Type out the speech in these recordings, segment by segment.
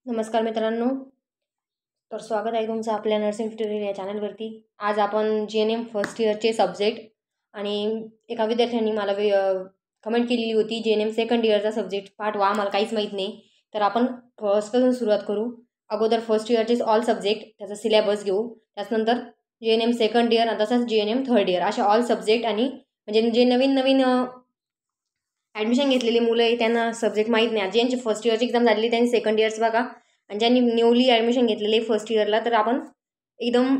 नमस्कार मित्रांनो. तर स्वागत आहे तुमचं आपल्या नर्सिंग ट्युटोरियल या चॅनलवरती. आज आपण GNM फर्स्ट इयरचे सब्जेक्ट आणि एका विद्यार्थ्यांनी मला कमेंट केलेली होती GNM सेकंड इयरचा सब्जेक्ट पार्ट वा मला काहीच माहीत नाही, तर आपण फर्स्टपासून सुरुवात करू. अगोदर फर्स्ट इयरचे ऑल सब्जेक्ट त्याचा सिलेबस घेऊ, त्याच्यानंतर GNM सेकंड इयर आणि तसंच GNM थर्ड इयर असे ऑल सब्जेक्ट. आणि म्हणजे जे नवीन ॲडमिशन घेतलेले मुलं आहे त्यांना सब्जेक्ट माहीत नाही. ज्यांची फर्स्ट इयरची एक्झाम झालेली त्यांनी सेकंड इयर्स बघा, आणि ज्यांनी न्यूली ॲडमिशन घेतलेले फर्स्ट इयरला तर आपण एकदम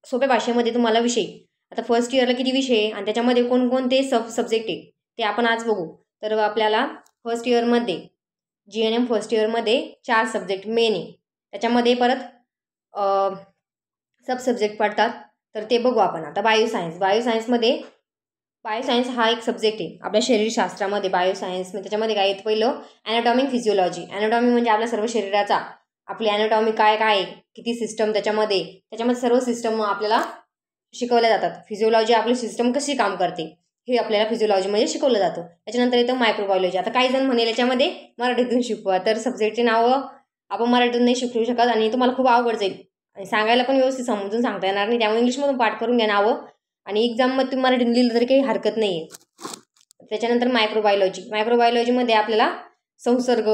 सोप्या भाषेमध्ये तुम्हाला विषय, आता फर्स्ट इयरला किती विषय आहे आणि त्याच्यामध्ये कोणकोणते सब्जेक्ट आहे ते आपण आज बघू. तर आपल्याला फर्स्ट इयरमध्ये GNM फर्स्ट इयरमध्ये 4 सब्जेक्ट मेन आहे, त्याच्यामध्ये परत सब सब्जेक्ट पडतात, तर ते बघू आपण. आता बायोसायन्समध्ये बायोसायन्स हा एक सब्जेक्ट आहे आपल्या शरीरशास्त्रामध्ये. बायोसायन्स त्याच्यामध्ये काय येतं, पहिलं ॲनाटॉमी फिजिओलॉजी. ॲनाटॉमी म्हणजे आपल्या सर्व शरीराचा, आपली ॲनाटॉमी काय आहे, किती सिस्टम त्याच्यामध्ये सर्व सिस्टम आपल्याला शिकवल्या जातात. फिजिओलॉजी आपली सिस्टम कशी काम करते हे आपल्याला फिजिओलॉजीमध्ये शिकवलं जातं. त्याच्यानंतर येतं मायक्रोबायोलॉजी. आता काही जण म्हणेल याच्यामध्ये मराठीतून शिकवा, तर सब्जेक्टचे नावं आपण मराठीतून नाही शिकवू शकत आणि तुम्हाला खूप अवघड जाईल आणि सांगायला पण व्यवस्थित समजून सांगता येणार नाही, त्यामुळे इंग्लिशमधून पाठ करून घ्या नावं, आणि एक्झाममध्ये तुम्ही मराठीतून लिहिलं तरी काही हरकत नाही आहे. त्याच्यानंतर मायक्रोबायोलॉजीमध्ये आपल्याला संसर्ग,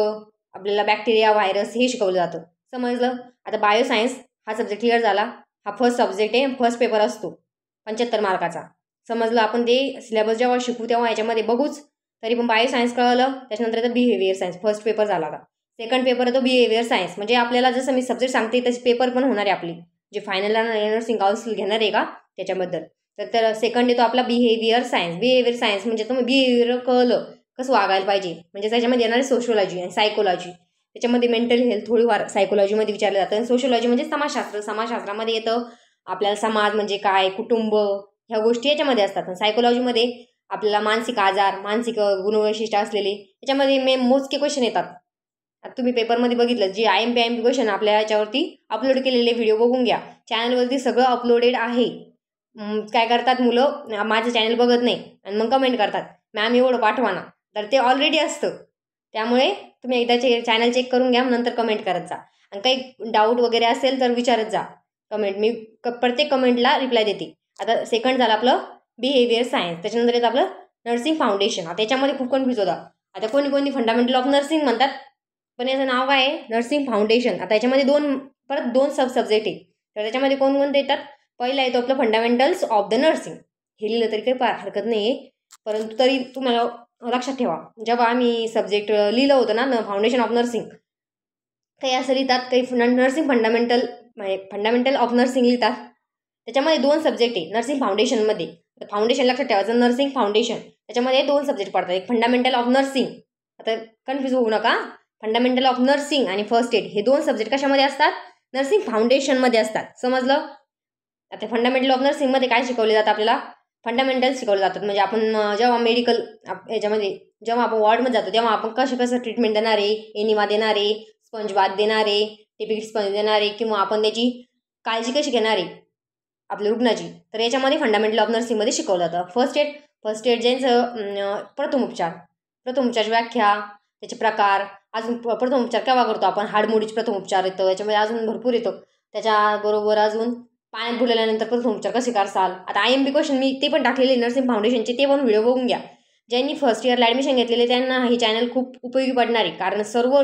आपल्याला बॅक्टेरिया, व्हायरस हे शिकवलं जातं. समजलं. आता बायोसायन्स हा सब्जेक्ट क्लिअर झाला. हा फर्स्ट सब्जेक्ट आहे, फर्स्ट पेपर असतो 75 मार्काचा. समजलं. आपण ते सिलेबस जेव्हा शिकू तेव्हा याच्यामध्ये बघूच, तरी पण बायोसायन्स कळलं. त्याच्यानंतर येतं बिहेवियर सायन्स. फर्स्ट पेपर झाला. आता सेकंड पेपर येतो बिहेवियर सायन्स. म्हणजे आपल्याला जसं मी सब्जेक्ट सांगते तसे पेपर पण होणार आहे आपली, जे फायनलला नर्सिंग काउन्सिल घेणार आहे का त्याच्याबद्दल. तर सेकंड येतो आपला बिहेवियर सायन्स म्हणजे तुम्ही बिहेवियर कळलं कसं वागायला पाहिजे, म्हणजे त्याच्यामध्ये येणार आहे सोशिओलॉजी आणि सायकोलॉजी. त्याच्यामध्ये मेंटल हेल्थ थोडीफार सायकोलॉजीमध्ये विचारलं जातं. आणि सोशिओलॉजी म्हणजे समाजशास्त्रामध्ये येतं आपल्याला समाज म्हणजे काय, कुटुंब, ह्या गोष्टी याच्यामध्ये असतात. आणि सायकोलॉजीमध्ये आपल्याला मानसिक आजार, मानसिक गुणवैशिष्ट्य असलेले त्याच्यामध्ये मोजके क्वेश्चन येतात. आता तुम्ही पेपरमध्ये बघितलं जे IMP क्वेश्चन आपल्या याच्यावरती अपलोड केलेले व्हिडिओ बघून घ्या, चॅनलवरती सगळं अपलोडेड आहे. काय करतात मुलं, माझं चॅनल बघत नाही आणि मग कमेंट करतात मॅम एवढं पाठवा ना, तर ते ऑलरेडी असतं. त्यामुळे तुम्ही एकदा चॅनल चेक करून घ्या, नंतर कमेंट करत जा. आणि काही डाऊट वगैरे असेल तर विचारत जा कमेंट, मी प्रत्येक कमेंटला रिप्लाय देते. आता सेकंड झालं आपलं बिहेवियर सायन्स. त्याच्यानंतर येतं आपलं नर्सिंग फाउंडेशन. आता त्याच्यामध्ये खूप कन्फ्यूज होता. आता कोणी फंडामेंटल ऑफ नर्सिंग म्हणतात, पण याचं नाव काय आहे, नर्सिंग फाउंडेशन. आता याच्यामध्ये दोन सब सब्जेक्ट आहे. तर त्याच्यामध्ये कोणकोणते येतात, पहिला येतो आपलं फंडामेंटल्स ऑफ द नर्सिंग. हे लिहिलं तरी काही हरकत नाही आहे, परंतु तरी तुम्हाला लक्षात ठेवा, जेव्हा आम्ही सब्जेक्ट लिहिलं होतं ना फाउंडेशन ऑफ नर्सिंग, काही असं लिहितात, काही नर्सिंग फंडामेंटल ऑफ नर्सिंग लिहितात. त्याच्यामध्ये 2 सब्जेक्ट आहे नर्सिंग फाउंडेशनमध्ये. फाउंडेशन लक्षात ठेवायचं, नर्सिंग फाउंडेशन त्याच्यामध्ये 2 सब्जेक्ट पडतात, एक फंडामेंटल ऑफ नर्सिंग. आता कन्फ्यूज होऊ नका, फंडामेंटल ऑफ नर्सिंग आणि फर्स्ट एड हे 2 सब्जेक्ट कशामध्ये असतात, नर्सिंग फाउंडेशनमध्ये असतात. समजलं. आता फंडामेंटल ऑफ नर्सिंगमध्ये काय शिकवले जातं, आपल्याला फंडामेंटल्स शिकवले जातात. म्हणजे आपण जेव्हा मेडिकल याच्यामध्ये जेव्हा आपण वॉर्डमध्ये जातो तेव्हा आपण कसं ट्रीटमेंट देणार आहे, एनिमा देणार आहे, स्पंज बाथ देणार आहे, टिपिक स्पंज देणार आहे, किंवा आपण त्याची काळजी कशी घेणार आहे आपल्या रुग्णाची, तर याच्यामध्ये फंडामेंटल ऑफ नर्सिंगमध्ये शिकवलं जातं. फर्स्ट एड ज्यांचं प्रथमोपचारची व्याख्या, त्याचे प्रकार, अजून प्रथमोपचार केव्हा करतो आपण, हाडमोडीचे प्रथमोपचार येतं, याच्यामध्ये अजून भरपूर येतो. त्याच्याबरोबर अजून पाण्यात बुडल्यानंतर प्रथमोपचार कसे करसाल. आता IMP क्वेश्चन मी ते पण टाकलेले नर्सिंग फाउंडेशनचे, ते पण व्हिडिओ बघून घ्या. ज्यांनी फर्स्ट इयरला ॲडमिशन घेतलेले त्यांना हे चॅनल खूप उपयोगी पडणार आहे, कारण सर्व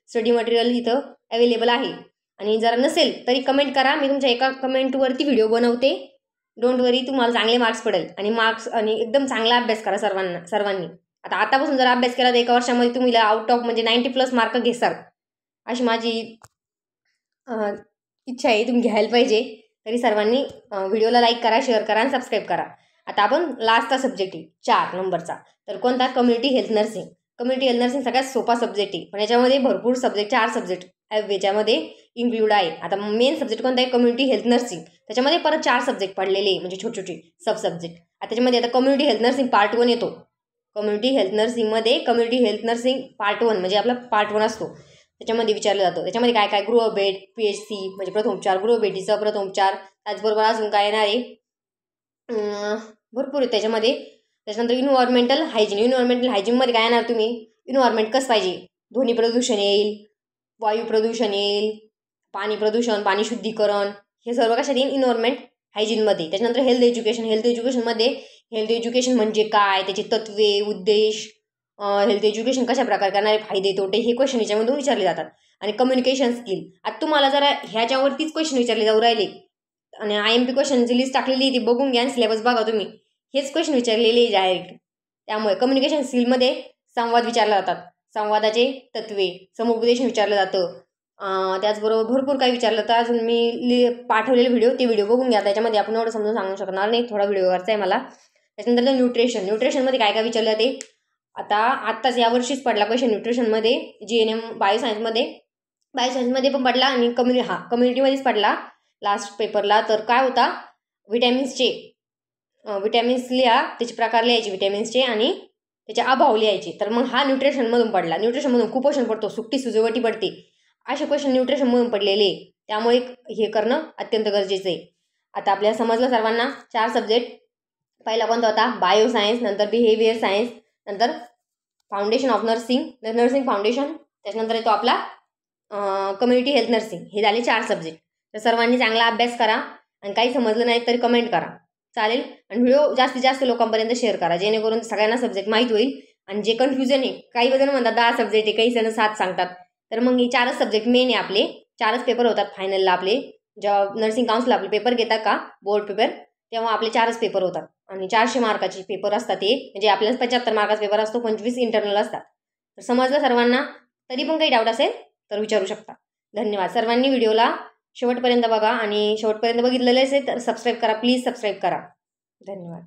स्टडी मटेरियल इथं अवेलेबल आहे. आणि जर नसेल तरी कमेंट करा, मी तुमच्या एका कमेंटवरती व्हिडिओ बनवते. डोंट वरी, तुम्हाला चांगले मार्क्स पडेल. आणि एकदम चांगला अभ्यास करा सर्वांनी. आतापासून जर अभ्यास केला तर एका वर्षामध्ये तुम्ही आउट ऑफ म्हणजे 90+ मार्क घेसाल, अशी माझी इच्छा आहे. तुम्ही घ्यायला पाहिजे. तरी सर्वांनी व्हिडिओला लाईक करा, शेअर करा आणि सबस्क्राईब करा. आता आपण लास्टचा सब्जेक्ट आहे 4 नंबरचा, तर कोणता, community health nursing. Community health nursing सगळ्यात सोपा सब्जेक्ट आहे, पण याच्यामध्ये भरपूर सब्जेक्ट 4 सब्जेक्ट याच्यामध्ये इन्क्लूड आहे. आता मेन सब्जेक्ट कोणता आहे, कम्युनिटी हेल्थ नर्सिंग. त्याच्यामध्ये परत 4 सब्जेक्ट पडलेले म्हणजे छोटे सब सब्जेक्ट. आता त्याच्यामध्ये आता कम्युनिटी हेल्थ नर्सिंग पार्ट 1 येतो. कम्युनिटी हेल्थ नर्सिंगमध्ये कम्युनिटी हेल्थ नर्सिंग पार्ट 1 म्हणजे आपला पार्ट 1 असतो. त्याच्यामध्ये विचारलं जातं, त्याच्यामध्ये काय गृहभेट, PHC म्हणजे प्रथमोपचार, गृहभेटीचा प्रथमोपचार, त्याचबरोबर अजून काय येणार आहे, भरपूर आहे त्याच्यामध्ये. त्याच्यानंतर इन्व्हायरमेंटल हायजीनमध्ये काय येणार, तुम्ही इन्व्हायरमेंट कसं पाहिजे, ध्वनी प्रदूषण येईल, वायू प्रदूषण येईल, पाणी प्रदूषण, पाणी शुद्धीकरण, हे सर्व कशात येईल? इन्व्हायरमेंट हायजीनमध्ये. त्याच्यानंतर हेल्थ एज्युकेशन. हेल्थ एज्युकेशनमध्ये हेल्थ एज्युकेशन म्हणजे काय, त्याचे तत्वे, उद्देश, हेल्थ एज्युकेशन कशा प्रकारे करणारे, फायदे तोटे, हे क्वेश्चन याच्यामधून विचारले जातात. आणि कम्युनिकेशन स्किल. आता तुम्हाला जरा ह्याच्यावरतीच क्वेश्चन विचारले जाऊ राहिले आणि IMP क्वेश्चनची लिस्ट टाकलेली आहे ती बघून घ्या, सिलेबस बघा तुम्ही. हेच क्वेश्चन विचारलेले आहे डायरेक्ट. त्यामुळे कम्युनिकेशन स्किलमध्ये संवाद विचारले जातात, संवादाचे तत्वे, समुपदेशन विचारलं जातं. त्याचबरोबर भरपूर काही विचारलं तर अजून मी पाठवलेले व्हिडिओ, ते व्हिडिओ बघून घ्या. त्याच्यामध्ये आपण एवढं समजून सांगू शकणार नाही, थोडा व्हिडिओ करायचा आहे मला. त्याच्यानंतर न्यूट्रिशन. न्यूट्रिशनमध्ये काय काय विचारलं ते आत्ताच यावर्षीच पडला क्वेश्चन न्यूट्रिशनमध्ये. GNM बायोसायन्समध्ये पण पडला आणि कम्युनिटीमध्येच पडला लास्ट पेपरला. तर काय होता, विटॅमिन्स लिहा, त्याचे प्रकार लिहायचे विटॅमिन्सचे आणि त्याचे अभाव लिहायचे. तर मग हा न्यूट्रिशनमधून पडला. न्यूट्रिशनमधून कुपोषण पडतो, सुट्टी सुजवटी पडते, असे क्वेश्चन न्यूट्रिशनमधून पडलेले. त्यामुळे हे करणं अत्यंत गरजेचं आहे. आता आपल्याला समजलं सर्वांना 4 सब्जेक्ट. पहिला कोणता होता? बायोसायन्स, नंतर बिहेवियर सायन्स, नंतर फाउंडेशन ऑफ नर्सिंग फाउंडेशन, त्याच्यानंतर येतो आपला कम्युनिटी हेल्थ नर्सिंग. हे झाले 4 सब्जेक्ट. तर सर्वांनी चांगला अभ्यास करा आणि काही समजलं नाही तरी कमेंट करा, चालेल. आणि व्हिडिओ जास्तीत जास्त लोकांपर्यंत शेअर करा, जेणेकरून सगळ्यांना सब्जेक्ट माहीत होईल. आणि जे कन्फ्युजन आहे, काही जण म्हणतात 10 सब्जेक्ट आहे, काही जण 7 सांगतात. तर मग हे 4च सब्जेक्ट मेन आहे आपले. 4च पेपर होतात फायनलला आपले. जेव्हा नर्सिंग काउन्सिल आपले पेपर घेतात का, बोर्ड पेपर, तेव्हा आपले 4च पेपर होतात. आणि 400 मार्काचे पेपर असतात ते, म्हणजे आपल्याला 75 मार्काचा पेपर असतो, 25 इंटरनल असतात. तर समजलं सर्वांना? तरी पण काही डाऊट असेल तर विचारू शकता. धन्यवाद. सर्वांनी व्हिडिओला शेवटपर्यंत बघा आणि शेवटपर्यंत बघितलेलं असेल तर सबस्क्राईब करा, प्लीज सबस्क्राईब करा. धन्यवाद.